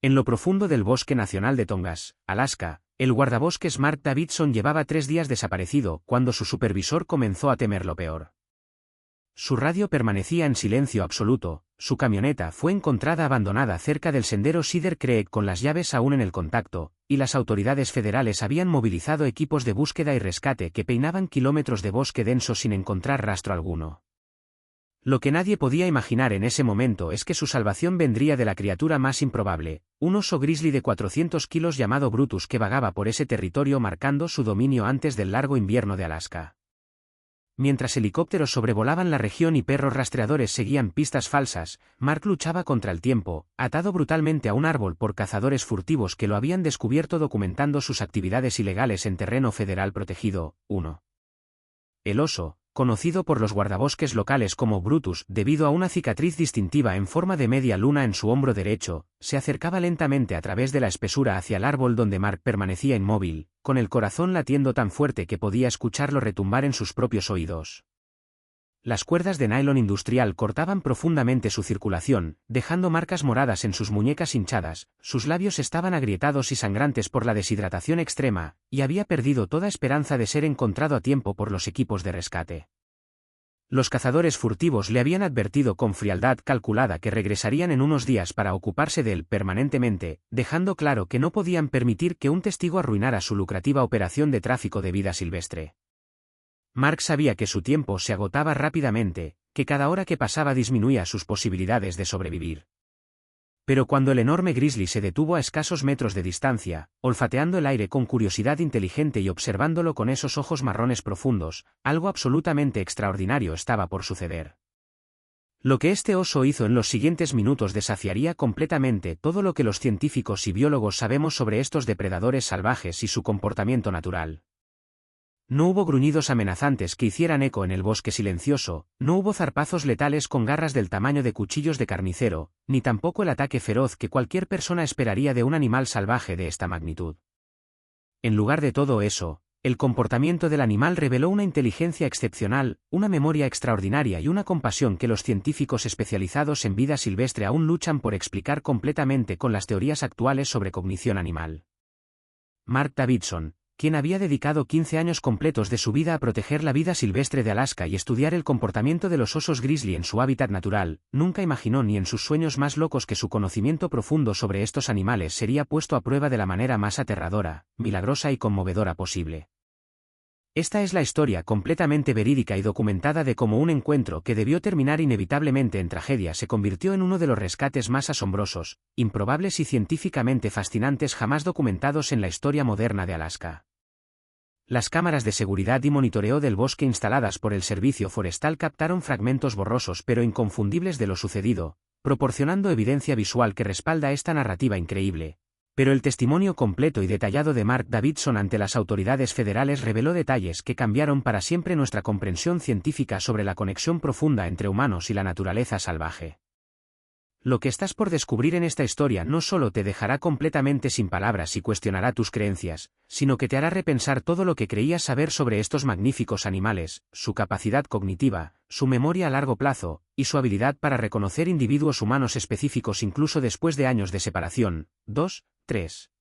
En lo profundo del Bosque Nacional de Tongass, Alaska, el guardabosques Mark Davidson llevaba 3 días desaparecido cuando su supervisor comenzó a temer lo peor. Su radio permanecía en silencio absoluto, su camioneta fue encontrada abandonada cerca del sendero Cedar Creek con las llaves aún en el contacto, y las autoridades federales habían movilizado equipos de búsqueda y rescate que peinaban kilómetros de bosque denso sin encontrar rastro alguno. Lo que nadie podía imaginar en ese momento es que su salvación vendría de la criatura más improbable, un oso grizzly de 400 kilos llamado Brutus que vagaba por ese territorio marcando su dominio antes del largo invierno de Alaska. Mientras helicópteros sobrevolaban la región y perros rastreadores seguían pistas falsas, Mark luchaba contra el tiempo, atado brutalmente a un árbol por cazadores furtivos que lo habían descubierto documentando sus actividades ilegales en terreno federal protegido. 1. El oso, conocido por los guardabosques locales como Brutus debido a una cicatriz distintiva en forma de media luna en su hombro derecho, se acercaba lentamente a través de la espesura hacia el árbol donde Mark permanecía inmóvil, con el corazón latiendo tan fuerte que podía escucharlo retumbar en sus propios oídos. Las cuerdas de nylon industrial cortaban profundamente su circulación, dejando marcas moradas en sus muñecas hinchadas, sus labios estaban agrietados y sangrantes por la deshidratación extrema, y había perdido toda esperanza de ser encontrado a tiempo por los equipos de rescate. Los cazadores furtivos le habían advertido con frialdad calculada que regresarían en unos días para ocuparse de él permanentemente, dejando claro que no podían permitir que un testigo arruinara su lucrativa operación de tráfico de vida silvestre. Mark sabía que su tiempo se agotaba rápidamente, que cada hora que pasaba disminuía sus posibilidades de sobrevivir. Pero cuando el enorme grizzly se detuvo a escasos metros de distancia, olfateando el aire con curiosidad inteligente y observándolo con esos ojos marrones profundos, algo absolutamente extraordinario estaba por suceder. Lo que este oso hizo en los siguientes minutos desafiaría completamente todo lo que los científicos y biólogos sabemos sobre estos depredadores salvajes y su comportamiento natural. No hubo gruñidos amenazantes que hicieran eco en el bosque silencioso, no hubo zarpazos letales con garras del tamaño de cuchillos de carnicero, ni tampoco el ataque feroz que cualquier persona esperaría de un animal salvaje de esta magnitud. En lugar de todo eso, el comportamiento del animal reveló una inteligencia excepcional, una memoria extraordinaria y una compasión que los científicos especializados en vida silvestre aún luchan por explicar completamente con las teorías actuales sobre cognición animal. Mark Davidson, quien había dedicado 15 años completos de su vida a proteger la vida silvestre de Alaska y estudiar el comportamiento de los osos grizzly en su hábitat natural, nunca imaginó ni en sus sueños más locos que su conocimiento profundo sobre estos animales sería puesto a prueba de la manera más aterradora, milagrosa y conmovedora posible. Esta es la historia completamente verídica y documentada de cómo un encuentro que debió terminar inevitablemente en tragedia se convirtió en uno de los rescates más asombrosos, improbables y científicamente fascinantes jamás documentados en la historia moderna de Alaska. Las cámaras de seguridad y monitoreo del bosque instaladas por el Servicio Forestal captaron fragmentos borrosos pero inconfundibles de lo sucedido, proporcionando evidencia visual que respalda esta narrativa increíble. Pero el testimonio completo y detallado de Mark Davidson ante las autoridades federales reveló detalles que cambiaron para siempre nuestra comprensión científica sobre la conexión profunda entre humanos y la naturaleza salvaje. Lo que estás por descubrir en esta historia no solo te dejará completamente sin palabras y cuestionará tus creencias, sino que te hará repensar todo lo que creías saber sobre estos magníficos animales, su capacidad cognitiva, su memoria a largo plazo, y su habilidad para reconocer individuos humanos específicos incluso después de años de separación. 2. 3.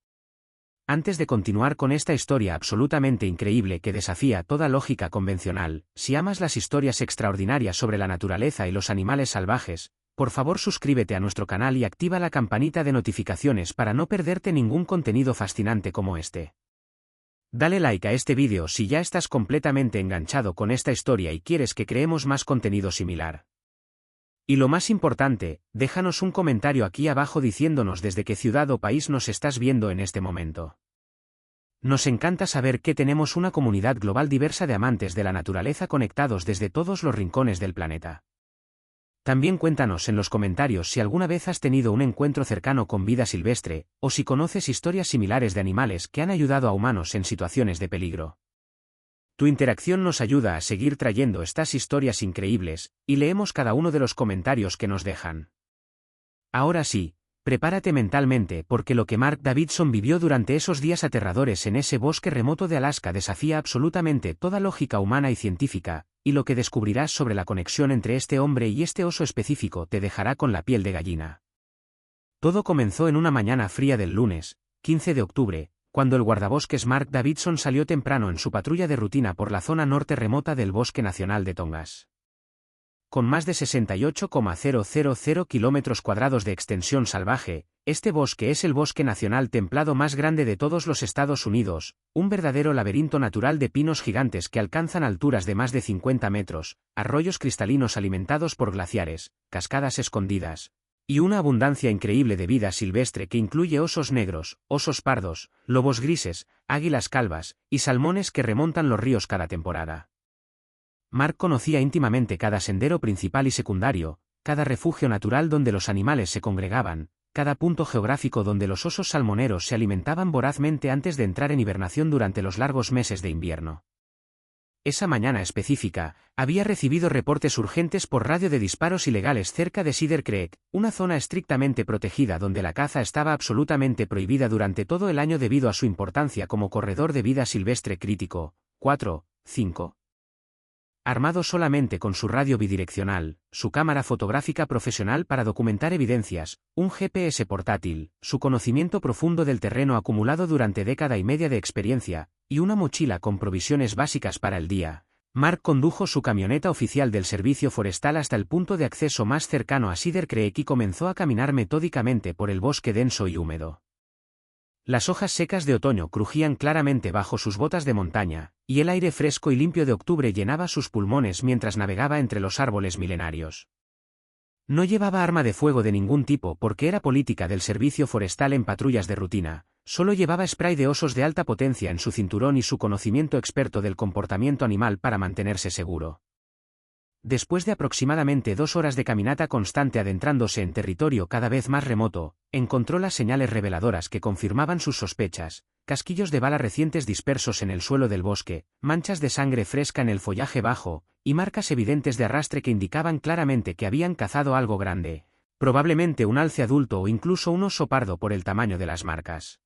Antes de continuar con esta historia absolutamente increíble que desafía toda lógica convencional, si amas las historias extraordinarias sobre la naturaleza y los animales salvajes, por favor suscríbete a nuestro canal y activa la campanita de notificaciones para no perderte ningún contenido fascinante como este. Dale like a este vídeo si ya estás completamente enganchado con esta historia y quieres que creemos más contenido similar. Y lo más importante, déjanos un comentario aquí abajo diciéndonos desde qué ciudad o país nos estás viendo en este momento. Nos encanta saber que tenemos una comunidad global diversa de amantes de la naturaleza conectados desde todos los rincones del planeta. También cuéntanos en los comentarios si alguna vez has tenido un encuentro cercano con vida silvestre, o si conoces historias similares de animales que han ayudado a humanos en situaciones de peligro. Tu interacción nos ayuda a seguir trayendo estas historias increíbles, y leemos cada uno de los comentarios que nos dejan. Ahora sí, prepárate mentalmente porque lo que Mark Davidson vivió durante esos días aterradores en ese bosque remoto de Alaska desafía absolutamente toda lógica humana y científica, y lo que descubrirás sobre la conexión entre este hombre y este oso específico te dejará con la piel de gallina. Todo comenzó en una mañana fría del lunes, 15 de octubre, cuando el guardabosques Mark Davidson salió temprano en su patrulla de rutina por la zona norte remota del Bosque Nacional de Tongas. Con más de 68,000 kilómetros cuadrados de extensión salvaje, este bosque es el bosque nacional templado más grande de todos los Estados Unidos, un verdadero laberinto natural de pinos gigantes que alcanzan alturas de más de 50 metros, arroyos cristalinos alimentados por glaciares, cascadas escondidas, y una abundancia increíble de vida silvestre que incluye osos negros, osos pardos, lobos grises, águilas calvas, y salmones que remontan los ríos cada temporada. Mark conocía íntimamente cada sendero principal y secundario, cada refugio natural donde los animales se congregaban, cada punto geográfico donde los osos salmoneros se alimentaban vorazmente antes de entrar en hibernación durante los largos meses de invierno. Esa mañana específica, había recibido reportes urgentes por radio de disparos ilegales cerca de Cedar Creek, una zona estrictamente protegida donde la caza estaba absolutamente prohibida durante todo el año debido a su importancia como corredor de vida silvestre crítico. 5. Armado solamente con su radio bidireccional, su cámara fotográfica profesional para documentar evidencias, un GPS portátil, su conocimiento profundo del terreno acumulado durante década y media de experiencia, y una mochila con provisiones básicas para el día, Mark condujo su camioneta oficial del servicio forestal hasta el punto de acceso más cercano a Cedar Creek y comenzó a caminar metódicamente por el bosque denso y húmedo. Las hojas secas de otoño crujían claramente bajo sus botas de montaña, y el aire fresco y limpio de octubre llenaba sus pulmones mientras navegaba entre los árboles milenarios. No llevaba arma de fuego de ningún tipo porque era política del servicio forestal en patrullas de rutina, solo llevaba spray de osos de alta potencia en su cinturón y su conocimiento experto del comportamiento animal para mantenerse seguro. Después de aproximadamente 2 horas de caminata constante adentrándose en territorio cada vez más remoto, encontró las señales reveladoras que confirmaban sus sospechas: casquillos de bala recientes dispersos en el suelo del bosque, manchas de sangre fresca en el follaje bajo, y marcas evidentes de arrastre que indicaban claramente que habían cazado algo grande, probablemente un alce adulto o incluso un oso pardo por el tamaño de las marcas.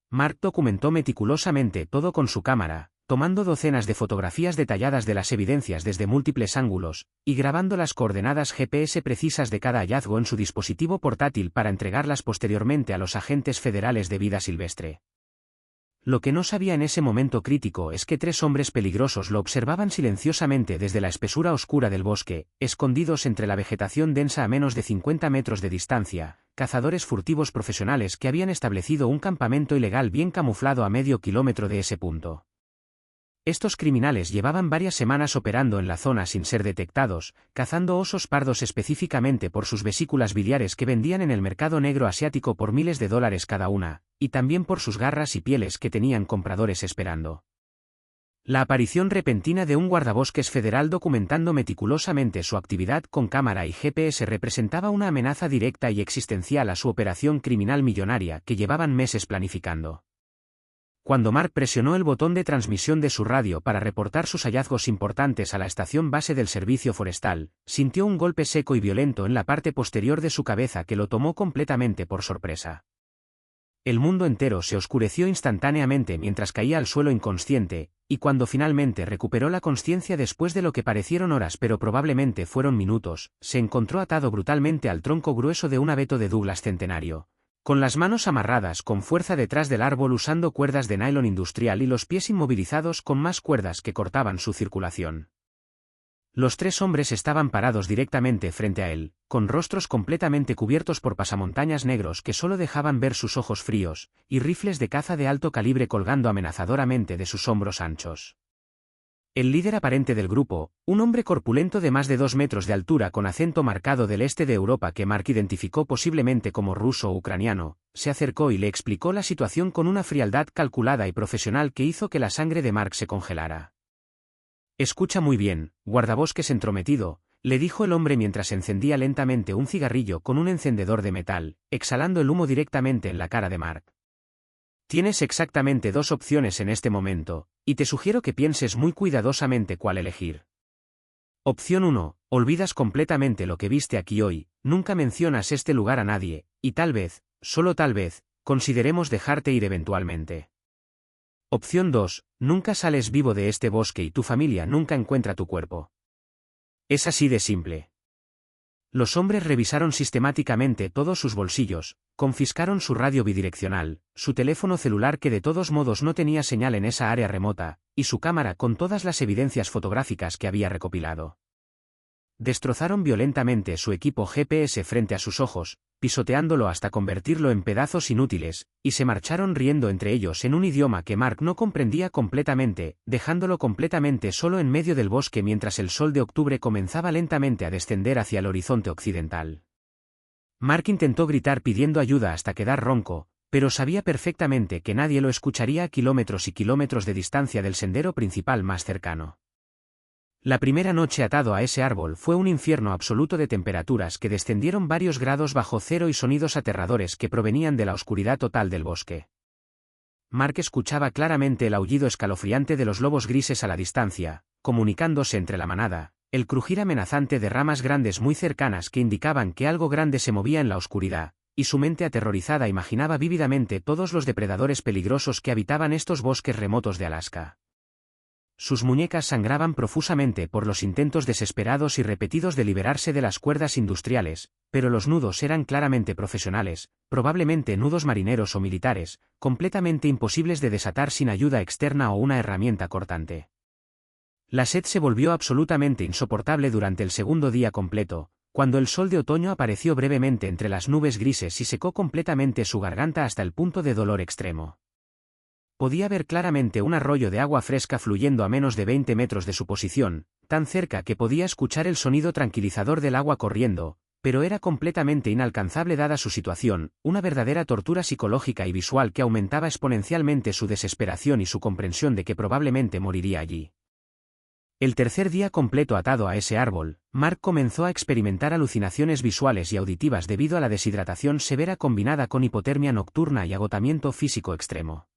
Mark documentó meticulosamente todo con su cámara, tomando docenas de fotografías detalladas de las evidencias desde múltiples ángulos, y grabando las coordenadas GPS precisas de cada hallazgo en su dispositivo portátil para entregarlas posteriormente a los agentes federales de vida silvestre. Lo que no sabía en ese momento crítico es que 3 hombres peligrosos lo observaban silenciosamente desde la espesura oscura del bosque, escondidos entre la vegetación densa a menos de 50 metros de distancia, cazadores furtivos profesionales que habían establecido un campamento ilegal bien camuflado a medio kilómetro de ese punto. Estos criminales llevaban varias semanas operando en la zona sin ser detectados, cazando osos pardos específicamente por sus vesículas biliares que vendían en el mercado negro asiático por miles de dólares cada una, y también por sus garras y pieles que tenían compradores esperando. La aparición repentina de un guardabosques federal documentando meticulosamente su actividad con cámara y GPS representaba una amenaza directa y existencial a su operación criminal millonaria que llevaban meses planificando. Cuando Mark presionó el botón de transmisión de su radio para reportar sus hallazgos importantes a la estación base del servicio forestal, sintió un golpe seco y violento en la parte posterior de su cabeza que lo tomó completamente por sorpresa. El mundo entero se oscureció instantáneamente mientras caía al suelo inconsciente, y cuando finalmente recuperó la consciencia después de lo que parecieron horas pero probablemente fueron minutos, se encontró atado brutalmente al tronco grueso de un abeto de Douglas centenario, con las manos amarradas con fuerza detrás del árbol usando cuerdas de nylon industrial y los pies inmovilizados con más cuerdas que cortaban su circulación. Los 3 hombres estaban parados directamente frente a él, con rostros completamente cubiertos por pasamontañas negros que solo dejaban ver sus ojos fríos, y rifles de caza de alto calibre colgando amenazadoramente de sus hombros anchos. El líder aparente del grupo, un hombre corpulento de más de 2 metros de altura con acento marcado del este de Europa que Mark identificó posiblemente como ruso o ucraniano, se acercó y le explicó la situación con una frialdad calculada y profesional que hizo que la sangre de Mark se congelara. «Escucha muy bien, guardabosques entrometido», le dijo el hombre mientras encendía lentamente un cigarrillo con un encendedor de metal, exhalando el humo directamente en la cara de Mark. «Tienes exactamente 2 opciones en este momento, y te sugiero que pienses muy cuidadosamente cuál elegir. Opción 1, olvidas completamente lo que viste aquí hoy, nunca mencionas este lugar a nadie, y tal vez, solo tal vez, consideremos dejarte ir eventualmente. Opción 2, nunca sales vivo de este bosque y tu familia nunca encuentra tu cuerpo. Es así de simple». Los hombres revisaron sistemáticamente todos sus bolsillos, confiscaron su radio bidireccional, su teléfono celular que de todos modos no tenía señal en esa área remota, y su cámara con todas las evidencias fotográficas que había recopilado. Destrozaron violentamente su equipo GPS frente a sus ojos, pisoteándolo hasta convertirlo en pedazos inútiles, y se marcharon riendo entre ellos en un idioma que Mark no comprendía completamente, dejándolo completamente solo en medio del bosque mientras el sol de octubre comenzaba lentamente a descender hacia el horizonte occidental. Mark intentó gritar pidiendo ayuda hasta quedar ronco, pero sabía perfectamente que nadie lo escucharía a kilómetros y kilómetros de distancia del sendero principal más cercano. La primera noche atado a ese árbol fue un infierno absoluto de temperaturas que descendieron varios grados bajo cero y sonidos aterradores que provenían de la oscuridad total del bosque. Mark escuchaba claramente el aullido escalofriante de los lobos grises a la distancia, comunicándose entre la manada, el crujir amenazante de ramas grandes muy cercanas que indicaban que algo grande se movía en la oscuridad, y su mente aterrorizada imaginaba vívidamente todos los depredadores peligrosos que habitaban estos bosques remotos de Alaska. Sus muñecas sangraban profusamente por los intentos desesperados y repetidos de liberarse de las cuerdas industriales, pero los nudos eran claramente profesionales, probablemente nudos marineros o militares, completamente imposibles de desatar sin ayuda externa o una herramienta cortante. La sed se volvió absolutamente insoportable durante el segundo día completo, cuando el sol de otoño apareció brevemente entre las nubes grises y secó completamente su garganta hasta el punto de dolor extremo. Podía ver claramente un arroyo de agua fresca fluyendo a menos de 20 metros de su posición, tan cerca que podía escuchar el sonido tranquilizador del agua corriendo, pero era completamente inalcanzable dada su situación, una verdadera tortura psicológica y visual que aumentaba exponencialmente su desesperación y su comprensión de que probablemente moriría allí. El tercer día completo atado a ese árbol, Mark comenzó a experimentar alucinaciones visuales y auditivas debido a la deshidratación severa combinada con hipotermia nocturna y agotamiento físico extremo.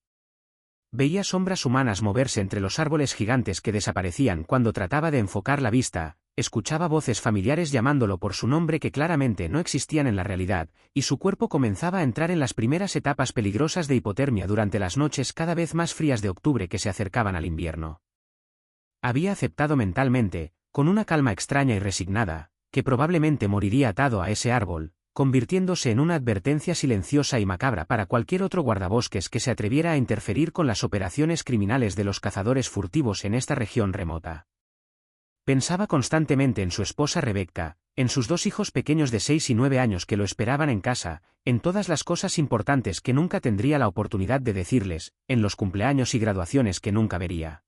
Veía sombras humanas moverse entre los árboles gigantes que desaparecían cuando trataba de enfocar la vista, escuchaba voces familiares llamándolo por su nombre que claramente no existían en la realidad, y su cuerpo comenzaba a entrar en las primeras etapas peligrosas de hipotermia durante las noches cada vez más frías de octubre que se acercaban al invierno. Había aceptado mentalmente, con una calma extraña y resignada, que probablemente moriría atado a ese árbol, convirtiéndose en una advertencia silenciosa y macabra para cualquier otro guardabosques que se atreviera a interferir con las operaciones criminales de los cazadores furtivos en esta región remota. Pensaba constantemente en su esposa Rebecca, en sus dos hijos pequeños de 6 y 9 años que lo esperaban en casa, en todas las cosas importantes que nunca tendría la oportunidad de decirles, en los cumpleaños y graduaciones que nunca vería.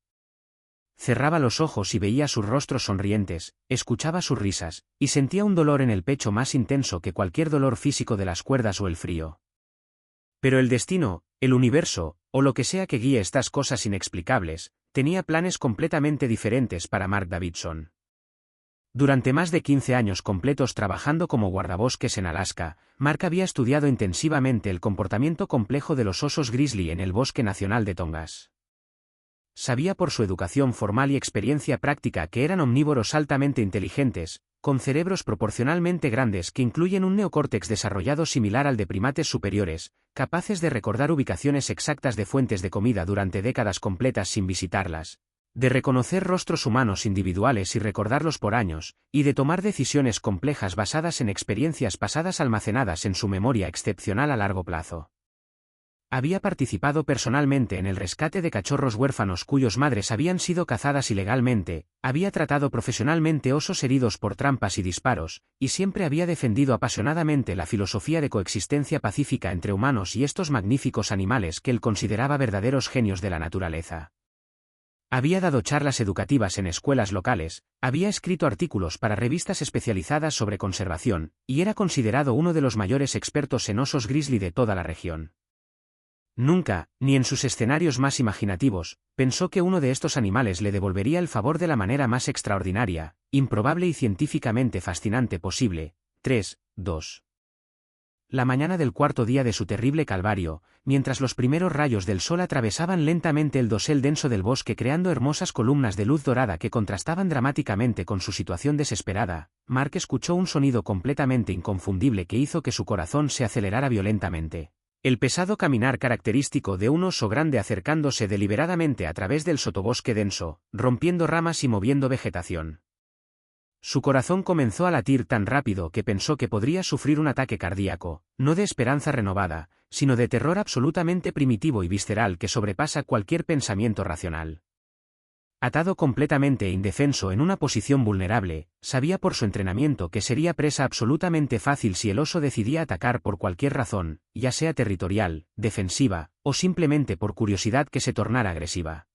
Cerraba los ojos y veía sus rostros sonrientes, escuchaba sus risas, y sentía un dolor en el pecho más intenso que cualquier dolor físico de las cuerdas o el frío. Pero el destino, el universo, o lo que sea que guíe estas cosas inexplicables, tenía planes completamente diferentes para Mark Davidson. Durante más de 15 años completos trabajando como guardabosques en Alaska, Mark había estudiado intensivamente el comportamiento complejo de los osos grizzly en el Bosque Nacional de Tongass. Sabía por su educación formal y experiencia práctica que eran omnívoros altamente inteligentes, con cerebros proporcionalmente grandes que incluyen un neocórtex desarrollado similar al de primates superiores, capaces de recordar ubicaciones exactas de fuentes de comida durante décadas completas sin visitarlas, de reconocer rostros humanos individuales y recordarlos por años, y de tomar decisiones complejas basadas en experiencias pasadas almacenadas en su memoria excepcional a largo plazo. Había participado personalmente en el rescate de cachorros huérfanos cuyos madres habían sido cazadas ilegalmente, había tratado profesionalmente osos heridos por trampas y disparos, y siempre había defendido apasionadamente la filosofía de coexistencia pacífica entre humanos y estos magníficos animales que él consideraba verdaderos genios de la naturaleza. Había dado charlas educativas en escuelas locales, había escrito artículos para revistas especializadas sobre conservación, y era considerado uno de los mayores expertos en osos grizzly de toda la región. Nunca, ni en sus escenarios más imaginativos, pensó que uno de estos animales le devolvería el favor de la manera más extraordinaria, improbable y científicamente fascinante posible. 3.2. La mañana del cuarto día de su terrible calvario, mientras los primeros rayos del sol atravesaban lentamente el dosel denso del bosque creando hermosas columnas de luz dorada que contrastaban dramáticamente con su situación desesperada, Mark escuchó un sonido completamente inconfundible que hizo que su corazón se acelerara violentamente. El pesado caminar característico de un oso grande acercándose deliberadamente a través del sotobosque denso, rompiendo ramas y moviendo vegetación. Su corazón comenzó a latir tan rápido que pensó que podría sufrir un ataque cardíaco, no de esperanza renovada, sino de terror absolutamente primitivo y visceral que sobrepasa cualquier pensamiento racional. Atado completamente e indefenso en una posición vulnerable, sabía por su entrenamiento que sería presa absolutamente fácil si el oso decidía atacar por cualquier razón, ya sea territorial, defensiva, o simplemente por curiosidad que se tornara agresiva.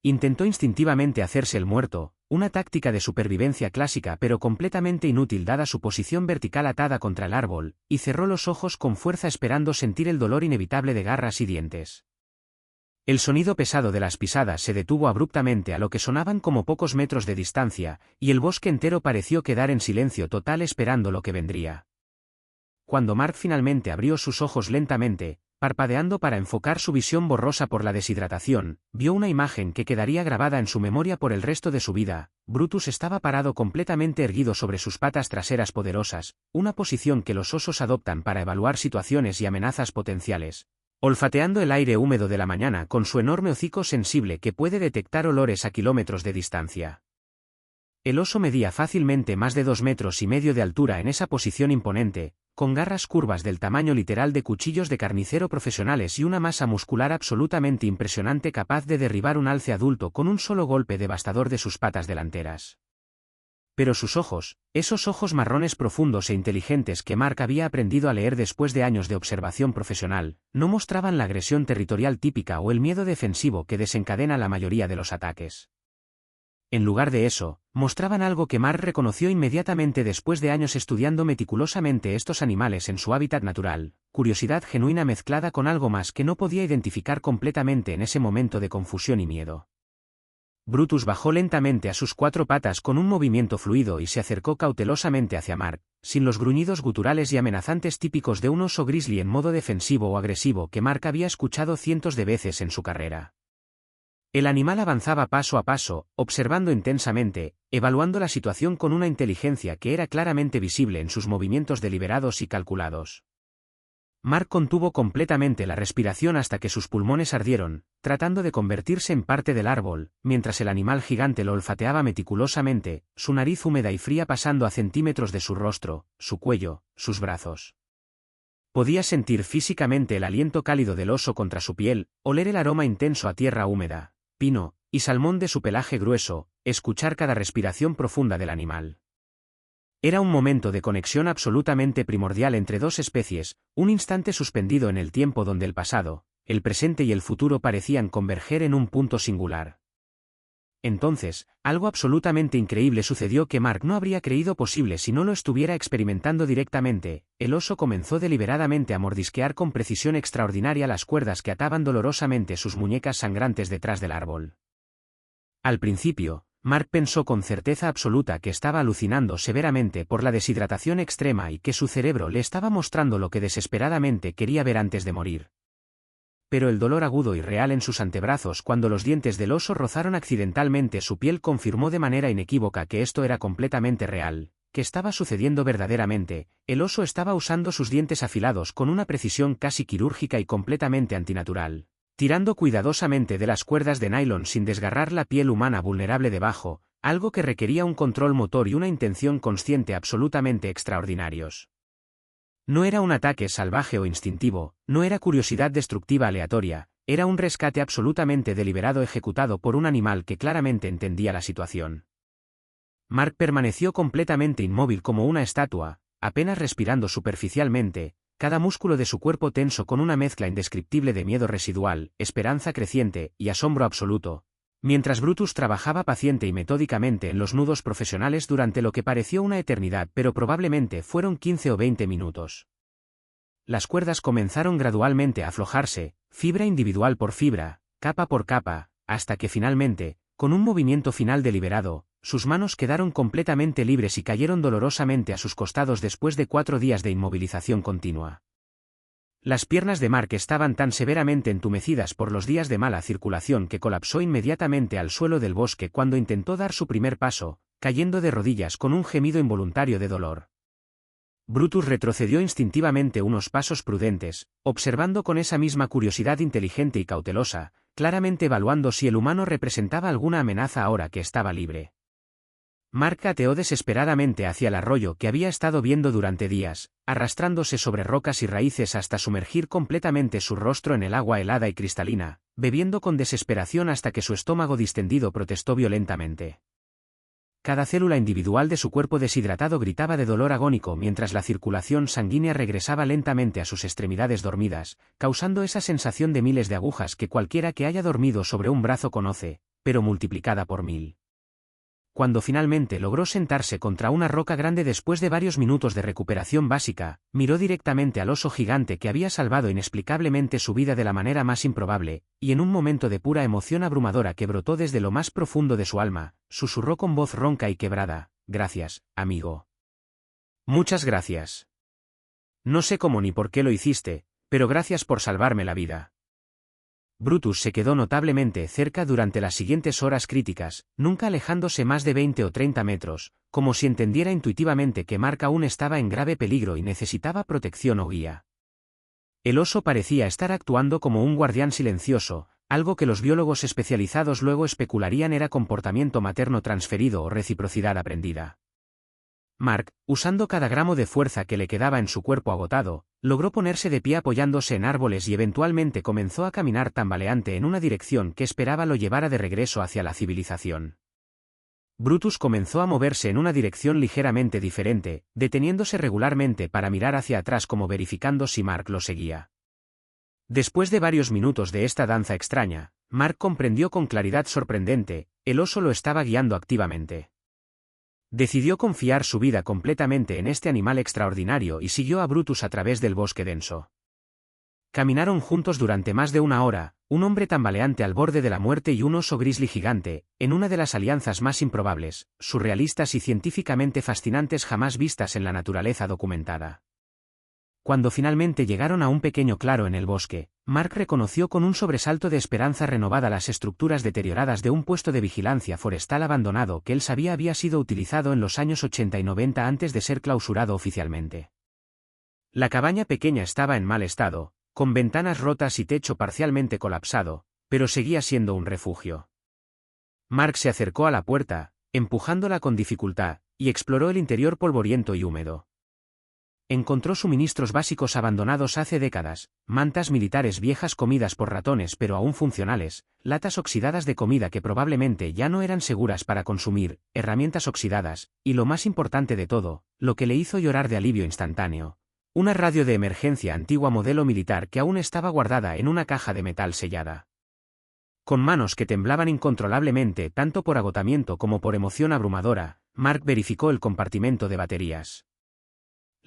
Intentó instintivamente hacerse el muerto, una táctica de supervivencia clásica pero completamente inútil dada su posición vertical atada contra el árbol, y cerró los ojos con fuerza esperando sentir el dolor inevitable de garras y dientes. El sonido pesado de las pisadas se detuvo abruptamente a lo que sonaban como pocos metros de distancia, y el bosque entero pareció quedar en silencio total esperando lo que vendría. Cuando Mark finalmente abrió sus ojos lentamente, parpadeando para enfocar su visión borrosa por la deshidratación, vio una imagen que quedaría grabada en su memoria por el resto de su vida. Brutus estaba parado completamente erguido sobre sus patas traseras poderosas, una posición que los osos adoptan para evaluar situaciones y amenazas potenciales, olfateando el aire húmedo de la mañana con su enorme hocico sensible que puede detectar olores a kilómetros de distancia. El oso medía fácilmente más de 2,5 metros de altura en esa posición imponente, con garras curvas del tamaño literal de cuchillos de carnicero profesionales y una masa muscular absolutamente impresionante capaz de derribar un alce adulto con un solo golpe devastador de sus patas delanteras. Pero sus ojos, esos ojos marrones profundos e inteligentes que Mark había aprendido a leer después de años de observación profesional, no mostraban la agresión territorial típica o el miedo defensivo que desencadena la mayoría de los ataques. En lugar de eso, mostraban algo que Mark reconoció inmediatamente después de años estudiando meticulosamente estos animales en su hábitat natural, curiosidad genuina mezclada con algo más que no podía identificar completamente en ese momento de confusión y miedo. Brutus bajó lentamente a sus 4 patas con un movimiento fluido y se acercó cautelosamente hacia Mark, sin los gruñidos guturales y amenazantes típicos de un oso grizzly en modo defensivo o agresivo que Mark había escuchado cientos de veces en su carrera. El animal avanzaba paso a paso, observando intensamente, evaluando la situación con una inteligencia que era claramente visible en sus movimientos deliberados y calculados. Mark contuvo completamente la respiración hasta que sus pulmones ardieron, tratando de convertirse en parte del árbol, mientras el animal gigante lo olfateaba meticulosamente, su nariz húmeda y fría pasando a centímetros de su rostro, su cuello, sus brazos. Podía sentir físicamente el aliento cálido del oso contra su piel, oler el aroma intenso a tierra húmeda, pino y salmón de su pelaje grueso, escuchar cada respiración profunda del animal. Era un momento de conexión absolutamente primordial entre dos especies, un instante suspendido en el tiempo donde el pasado, el presente y el futuro parecían converger en un punto singular. Entonces, algo absolutamente increíble sucedió que Mark no habría creído posible si no lo estuviera experimentando directamente. El oso comenzó deliberadamente a mordisquear con precisión extraordinaria las cuerdas que ataban dolorosamente sus muñecas sangrantes detrás del árbol. Al principio, Mark pensó con certeza absoluta que estaba alucinando severamente por la deshidratación extrema y que su cerebro le estaba mostrando lo que desesperadamente quería ver antes de morir. Pero el dolor agudo y real en sus antebrazos cuando los dientes del oso rozaron accidentalmente su piel confirmó de manera inequívoca que esto era completamente real, que estaba sucediendo verdaderamente. El oso estaba usando sus dientes afilados con una precisión casi quirúrgica y completamente antinatural, tirando cuidadosamente de las cuerdas de nylon sin desgarrar la piel humana vulnerable debajo, algo que requería un control motor y una intención consciente absolutamente extraordinarios. No era un ataque salvaje o instintivo, no era curiosidad destructiva aleatoria, era un rescate absolutamente deliberado ejecutado por un animal que claramente entendía la situación. Mark permaneció completamente inmóvil como una estatua, apenas respirando superficialmente, cada músculo de su cuerpo tenso con una mezcla indescriptible de miedo residual, esperanza creciente y asombro absoluto, mientras Brutus trabajaba paciente y metódicamente en los nudos profesionales durante lo que pareció una eternidad pero probablemente fueron 15 o 20 minutos. Las cuerdas comenzaron gradualmente a aflojarse, fibra individual por fibra, capa por capa, hasta que finalmente, con un movimiento final deliberado, sus manos quedaron completamente libres y cayeron dolorosamente a sus costados después de 4 días de inmovilización continua. Las piernas de Mark estaban tan severamente entumecidas por los días de mala circulación que colapsó inmediatamente al suelo del bosque cuando intentó dar su primer paso, cayendo de rodillas con un gemido involuntario de dolor. Brutus retrocedió instintivamente unos pasos prudentes, observando con esa misma curiosidad inteligente y cautelosa, claramente evaluando si el humano representaba alguna amenaza ahora que estaba libre. Mark gateó desesperadamente hacia el arroyo que había estado viendo durante días, arrastrándose sobre rocas y raíces hasta sumergir completamente su rostro en el agua helada y cristalina, bebiendo con desesperación hasta que su estómago distendido protestó violentamente. Cada célula individual de su cuerpo deshidratado gritaba de dolor agónico mientras la circulación sanguínea regresaba lentamente a sus extremidades dormidas, causando esa sensación de miles de agujas que cualquiera que haya dormido sobre un brazo conoce, pero multiplicada por 1000. Cuando finalmente logró sentarse contra una roca grande después de varios minutos de recuperación básica, miró directamente al oso gigante que había salvado inexplicablemente su vida de la manera más improbable, y en un momento de pura emoción abrumadora que brotó desde lo más profundo de su alma, susurró con voz ronca y quebrada: «Gracias, amigo. Muchas gracias. No sé cómo ni por qué lo hiciste, pero gracias por salvarme la vida». Brutus se quedó notablemente cerca durante las siguientes horas críticas, nunca alejándose más de 20 o 30 metros, como si entendiera intuitivamente que Mark aún estaba en grave peligro y necesitaba protección o guía. El oso parecía estar actuando como un guardián silencioso, algo que los biólogos especializados luego especularían era comportamiento materno transferido o reciprocidad aprendida. Mark, usando cada gramo de fuerza que le quedaba en su cuerpo agotado, logró ponerse de pie apoyándose en árboles y eventualmente comenzó a caminar tambaleante en una dirección que esperaba lo llevara de regreso hacia la civilización. Brutus comenzó a moverse en una dirección ligeramente diferente, deteniéndose regularmente para mirar hacia atrás como verificando si Mark lo seguía. Después de varios minutos de esta danza extraña, Mark comprendió con claridad sorprendente: el oso lo estaba guiando activamente. Decidió confiar su vida completamente en este animal extraordinario y siguió a Brutus a través del bosque denso. Caminaron juntos durante más de una hora, un hombre tambaleante al borde de la muerte y un oso grizzly gigante, en una de las alianzas más improbables, surrealistas y científicamente fascinantes jamás vistas en la naturaleza documentada. Cuando finalmente llegaron a un pequeño claro en el bosque, Mark reconoció con un sobresalto de esperanza renovada las estructuras deterioradas de un puesto de vigilancia forestal abandonado que él sabía había sido utilizado en los años 80 y 90 antes de ser clausurado oficialmente. La cabaña pequeña estaba en mal estado, con ventanas rotas y techo parcialmente colapsado, pero seguía siendo un refugio. Mark se acercó a la puerta, empujándola con dificultad, y exploró el interior polvoriento y húmedo. Encontró suministros básicos abandonados hace décadas, mantas militares viejas comidas por ratones pero aún funcionales, latas oxidadas de comida que probablemente ya no eran seguras para consumir, herramientas oxidadas, y lo más importante de todo, lo que le hizo llorar de alivio instantáneo: una radio de emergencia antigua modelo militar que aún estaba guardada en una caja de metal sellada. Con manos que temblaban incontrolablemente tanto por agotamiento como por emoción abrumadora, Mark verificó el compartimento de baterías.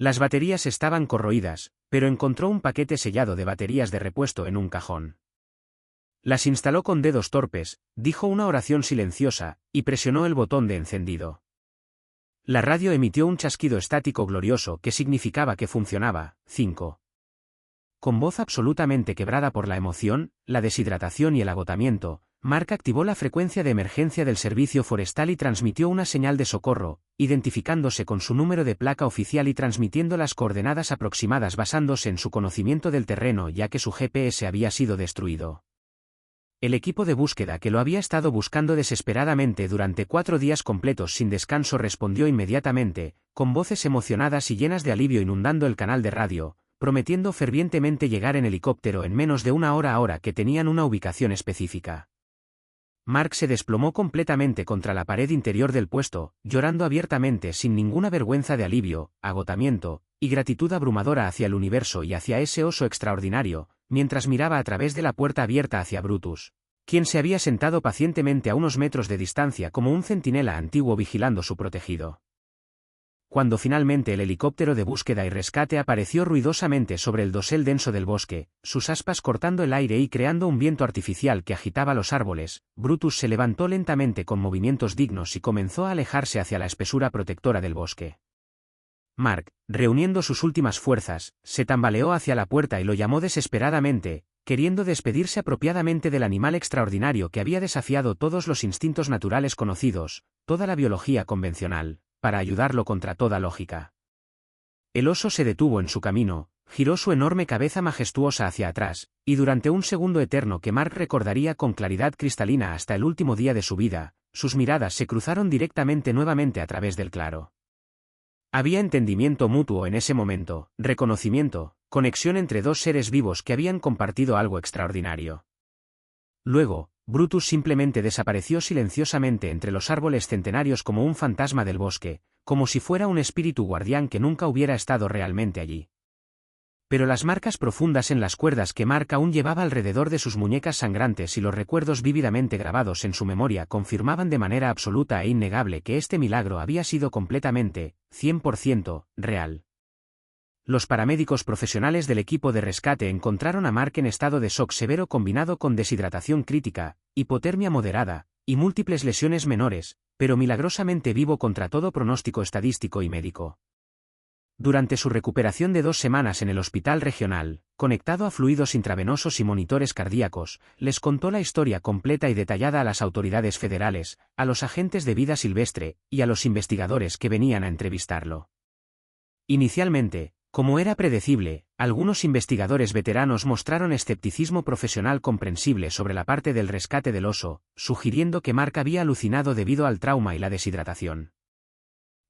Las baterías estaban corroídas, pero encontró un paquete sellado de baterías de repuesto en un cajón. Las instaló con dedos torpes, dijo una oración silenciosa, y presionó el botón de encendido. La radio emitió un chasquido estático glorioso que significaba que funcionaba. 5. Con voz absolutamente quebrada por la emoción, la deshidratación y el agotamiento, Mark activó la frecuencia de emergencia del servicio forestal y transmitió una señal de socorro, identificándose con su número de placa oficial y transmitiendo las coordenadas aproximadas basándose en su conocimiento del terreno ya que su GPS había sido destruido. El equipo de búsqueda que lo había estado buscando desesperadamente durante 4 días completos sin descanso respondió inmediatamente, con voces emocionadas y llenas de alivio inundando el canal de radio, prometiendo fervientemente llegar en helicóptero en menos de una hora ahora que tenían una ubicación específica. Mark se desplomó completamente contra la pared interior del puesto, llorando abiertamente sin ninguna vergüenza de alivio, agotamiento, y gratitud abrumadora hacia el universo y hacia ese oso extraordinario, mientras miraba a través de la puerta abierta hacia Brutus, quien se había sentado pacientemente a unos metros de distancia como un centinela antiguo vigilando su protegido. Cuando finalmente el helicóptero de búsqueda y rescate apareció ruidosamente sobre el dosel denso del bosque, sus aspas cortando el aire y creando un viento artificial que agitaba los árboles, Brutus se levantó lentamente con movimientos dignos y comenzó a alejarse hacia la espesura protectora del bosque. Mark, reuniendo sus últimas fuerzas, se tambaleó hacia la puerta y lo llamó desesperadamente, queriendo despedirse apropiadamente del animal extraordinario que había desafiado todos los instintos naturales conocidos, toda la biología convencional, para ayudarlo contra toda lógica. El oso se detuvo en su camino, giró su enorme cabeza majestuosa hacia atrás, y durante un segundo eterno que Mark recordaría con claridad cristalina hasta el último día de su vida, sus miradas se cruzaron directamente nuevamente a través del claro. Había entendimiento mutuo en ese momento, reconocimiento, conexión entre dos seres vivos que habían compartido algo extraordinario. Luego, Brutus simplemente desapareció silenciosamente entre los árboles centenarios como un fantasma del bosque, como si fuera un espíritu guardián que nunca hubiera estado realmente allí. Pero las marcas profundas en las cuerdas que Mark aún llevaba alrededor de sus muñecas sangrantes y los recuerdos vívidamente grabados en su memoria confirmaban de manera absoluta e innegable que este milagro había sido completamente, 100%, real. Los paramédicos profesionales del equipo de rescate encontraron a Mark en estado de shock severo combinado con deshidratación crítica, hipotermia moderada, y múltiples lesiones menores, pero milagrosamente vivo contra todo pronóstico estadístico y médico. Durante su recuperación de 2 semanas en el hospital regional, conectado a fluidos intravenosos y monitores cardíacos, les contó la historia completa y detallada a las autoridades federales, a los agentes de vida silvestre, y a los investigadores que venían a entrevistarlo. Inicialmente, como era predecible, algunos investigadores veteranos mostraron escepticismo profesional comprensible sobre la parte del rescate del oso, sugiriendo que Mark había alucinado debido al trauma y la deshidratación.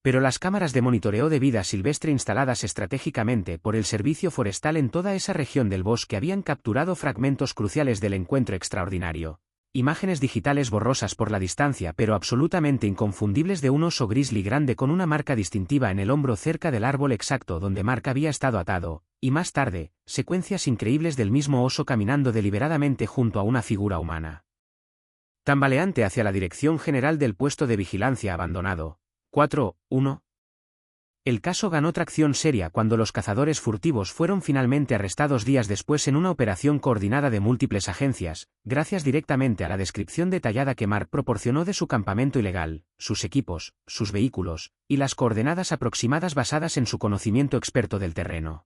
Pero las cámaras de monitoreo de vida silvestre instaladas estratégicamente por el Servicio Forestal en toda esa región del bosque habían capturado fragmentos cruciales del encuentro extraordinario. Imágenes digitales borrosas por la distancia pero absolutamente inconfundibles de un oso grizzly grande con una marca distintiva en el hombro cerca del árbol exacto donde Mark había estado atado, y más tarde, secuencias increíbles del mismo oso caminando deliberadamente junto a una figura humana. Tambaleante hacia la dirección general del puesto de vigilancia abandonado. 4.1. El caso ganó tracción seria cuando los cazadores furtivos fueron finalmente arrestados días después en una operación coordinada de múltiples agencias, gracias directamente a la descripción detallada que Mark proporcionó de su campamento ilegal, sus equipos, sus vehículos, y las coordenadas aproximadas basadas en su conocimiento experto del terreno.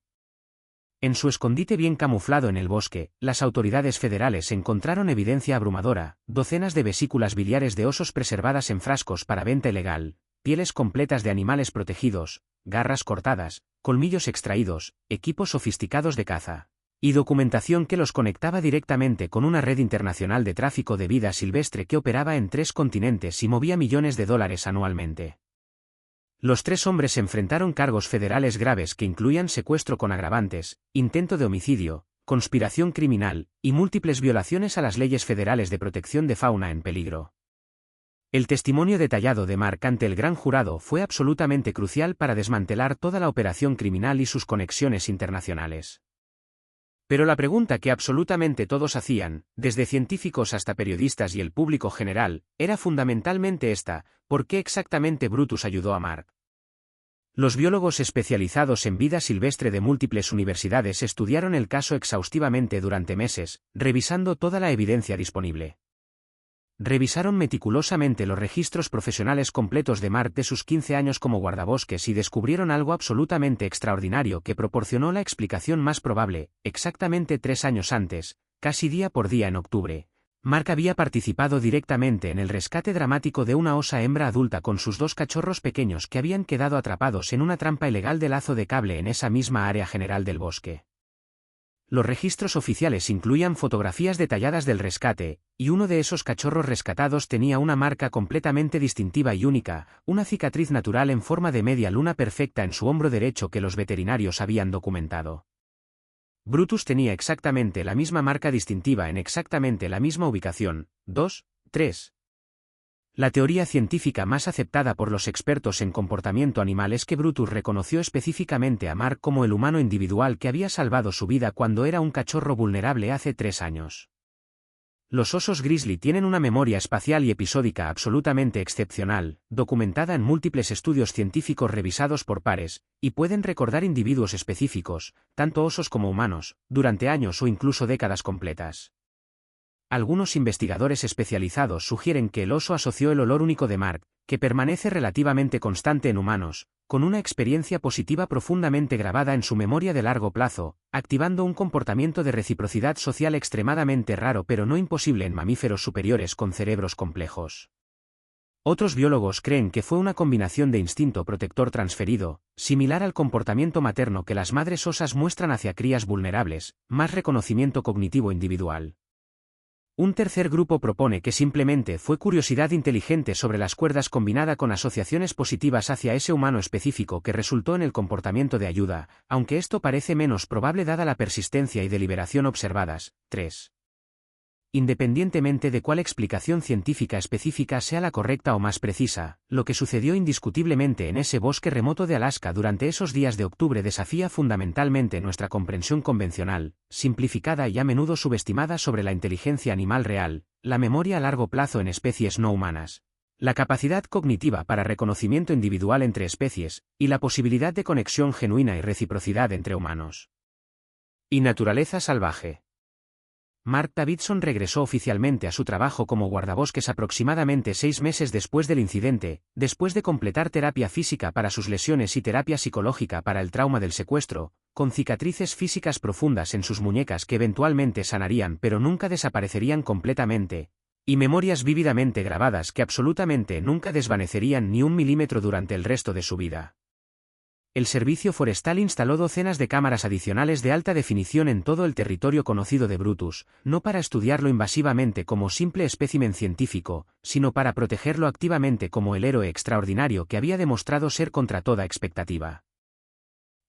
En su escondite bien camuflado en el bosque, las autoridades federales encontraron evidencia abrumadora, docenas de vesículas biliares de osos preservadas en frascos para venta ilegal, pieles completas de animales protegidos, garras cortadas, colmillos extraídos, equipos sofisticados de caza, y documentación que los conectaba directamente con una red internacional de tráfico de vida silvestre que operaba en 3 continentes y movía millones de dólares anualmente. Los 3 hombres enfrentaron cargos federales graves que incluían secuestro con agravantes, intento de homicidio, conspiración criminal, y múltiples violaciones a las leyes federales de protección de fauna en peligro. El testimonio detallado de Mark ante el gran jurado fue absolutamente crucial para desmantelar toda la operación criminal y sus conexiones internacionales. Pero la pregunta que absolutamente todos hacían, desde científicos hasta periodistas y el público general, era fundamentalmente esta: ¿por qué exactamente Brutus ayudó a Mark? Los biólogos especializados en vida silvestre de múltiples universidades estudiaron el caso exhaustivamente durante meses, revisando toda la evidencia disponible. Revisaron meticulosamente los registros profesionales completos de Mark de sus 15 años como guardabosques y descubrieron algo absolutamente extraordinario que proporcionó la explicación más probable. Exactamente 3 años antes, casi día por día en octubre, Mark había participado directamente en el rescate dramático de una osa hembra adulta con sus 2 cachorros pequeños que habían quedado atrapados en una trampa ilegal de lazo de cable en esa misma área general del bosque. Los registros oficiales incluían fotografías detalladas del rescate, y uno de esos cachorros rescatados tenía una marca completamente distintiva y única, una cicatriz natural en forma de media luna perfecta en su hombro derecho que los veterinarios habían documentado. Brutus tenía exactamente la misma marca distintiva en exactamente la misma ubicación. 2, 3. La teoría científica más aceptada por los expertos en comportamiento animal es que Brutus reconoció específicamente a Mark como el humano individual que había salvado su vida cuando era un cachorro vulnerable hace 3 años. Los osos grizzly tienen una memoria espacial y episódica absolutamente excepcional, documentada en múltiples estudios científicos revisados por pares, y pueden recordar individuos específicos, tanto osos como humanos, durante años o incluso décadas completas. Algunos investigadores especializados sugieren que el oso asoció el olor único de Mark, que permanece relativamente constante en humanos, con una experiencia positiva profundamente grabada en su memoria de largo plazo, activando un comportamiento de reciprocidad social extremadamente raro pero no imposible en mamíferos superiores con cerebros complejos. Otros biólogos creen que fue una combinación de instinto protector transferido, similar al comportamiento materno que las madres osas muestran hacia crías vulnerables, más reconocimiento cognitivo individual. Un tercer grupo propone que simplemente fue curiosidad inteligente sobre las cuerdas combinada con asociaciones positivas hacia ese humano específico que resultó en el comportamiento de ayuda, aunque esto parece menos probable dada la persistencia y deliberación observadas. 3. Independientemente de cuál explicación científica específica sea la correcta o más precisa, lo que sucedió indiscutiblemente en ese bosque remoto de Alaska durante esos días de octubre desafía fundamentalmente nuestra comprensión convencional, simplificada y a menudo subestimada sobre la inteligencia animal real, la memoria a largo plazo en especies no humanas, la capacidad cognitiva para reconocimiento individual entre especies, y la posibilidad de conexión genuina y reciprocidad entre humanos. Y naturaleza salvaje. Mark Davidson regresó oficialmente a su trabajo como guardabosques aproximadamente 6 meses después del incidente, después de completar terapia física para sus lesiones y terapia psicológica para el trauma del secuestro, con cicatrices físicas profundas en sus muñecas que eventualmente sanarían pero nunca desaparecerían completamente, y memorias vívidamente grabadas que absolutamente nunca desvanecerían ni un milímetro durante el resto de su vida. El Servicio Forestal instaló docenas de cámaras adicionales de alta definición en todo el territorio conocido de Brutus, no para estudiarlo invasivamente como simple espécimen científico, sino para protegerlo activamente como el héroe extraordinario que había demostrado ser contra toda expectativa.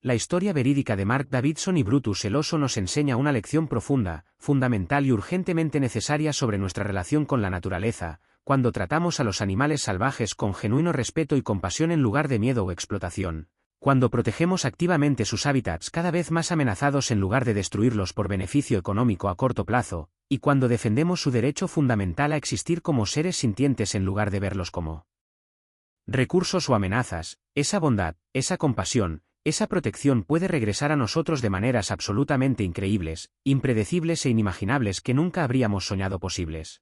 La historia verídica de Mark Davidson y Brutus el oso nos enseña una lección profunda, fundamental y urgentemente necesaria sobre nuestra relación con la naturaleza, cuando tratamos a los animales salvajes con genuino respeto y compasión en lugar de miedo o explotación. Cuando protegemos activamente sus hábitats cada vez más amenazados en lugar de destruirlos por beneficio económico a corto plazo, y cuando defendemos su derecho fundamental a existir como seres sintientes en lugar de verlos como recursos o amenazas, esa bondad, esa compasión, esa protección puede regresar a nosotros de maneras absolutamente increíbles, impredecibles e inimaginables que nunca habríamos soñado posibles.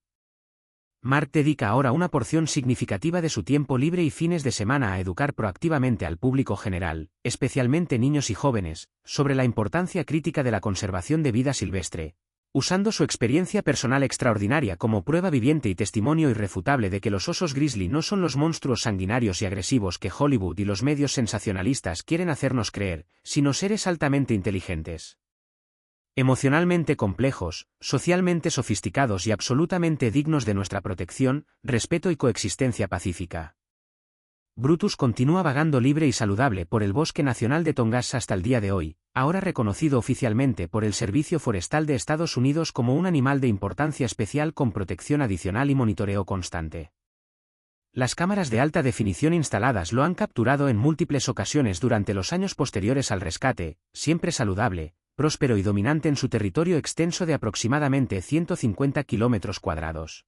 Mark dedica ahora una porción significativa de su tiempo libre y fines de semana a educar proactivamente al público general, especialmente niños y jóvenes, sobre la importancia crítica de la conservación de vida silvestre, usando su experiencia personal extraordinaria como prueba viviente y testimonio irrefutable de que los osos grizzly no son los monstruos sanguinarios y agresivos que Hollywood y los medios sensacionalistas quieren hacernos creer, sino seres altamente inteligentes, emocionalmente complejos, socialmente sofisticados y absolutamente dignos de nuestra protección, respeto y coexistencia pacífica. Brutus continúa vagando libre y saludable por el Bosque Nacional de Tongass hasta el día de hoy, ahora reconocido oficialmente por el Servicio Forestal de Estados Unidos como un animal de importancia especial con protección adicional y monitoreo constante. Las cámaras de alta definición instaladas lo han capturado en múltiples ocasiones durante los años posteriores al rescate, siempre saludable, próspero y dominante en su territorio extenso de aproximadamente 150 kilómetros cuadrados.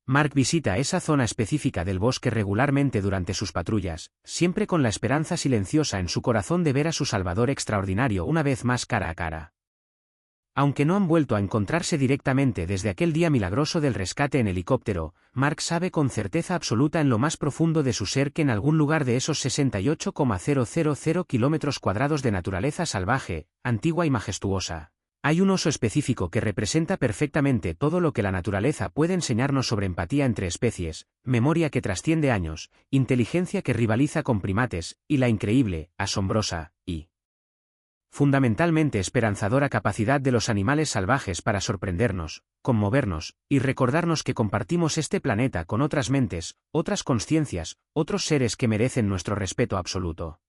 Mark visita esa zona específica del bosque regularmente durante sus patrullas, siempre con la esperanza silenciosa en su corazón de ver a su salvador extraordinario una vez más cara a cara. Aunque no han vuelto a encontrarse directamente desde aquel día milagroso del rescate en helicóptero, Mark sabe con certeza absoluta en lo más profundo de su ser que en algún lugar de esos 68,000 kilómetros cuadrados de naturaleza salvaje, antigua y majestuosa, hay un oso específico que representa perfectamente todo lo que la naturaleza puede enseñarnos sobre empatía entre especies, memoria que trasciende años, inteligencia que rivaliza con primates, y la increíble, asombrosa, y fundamentalmente esperanzadora capacidad de los animales salvajes para sorprendernos, conmovernos, y recordarnos que compartimos este planeta con otras mentes, otras conciencias, otros seres que merecen nuestro respeto absoluto.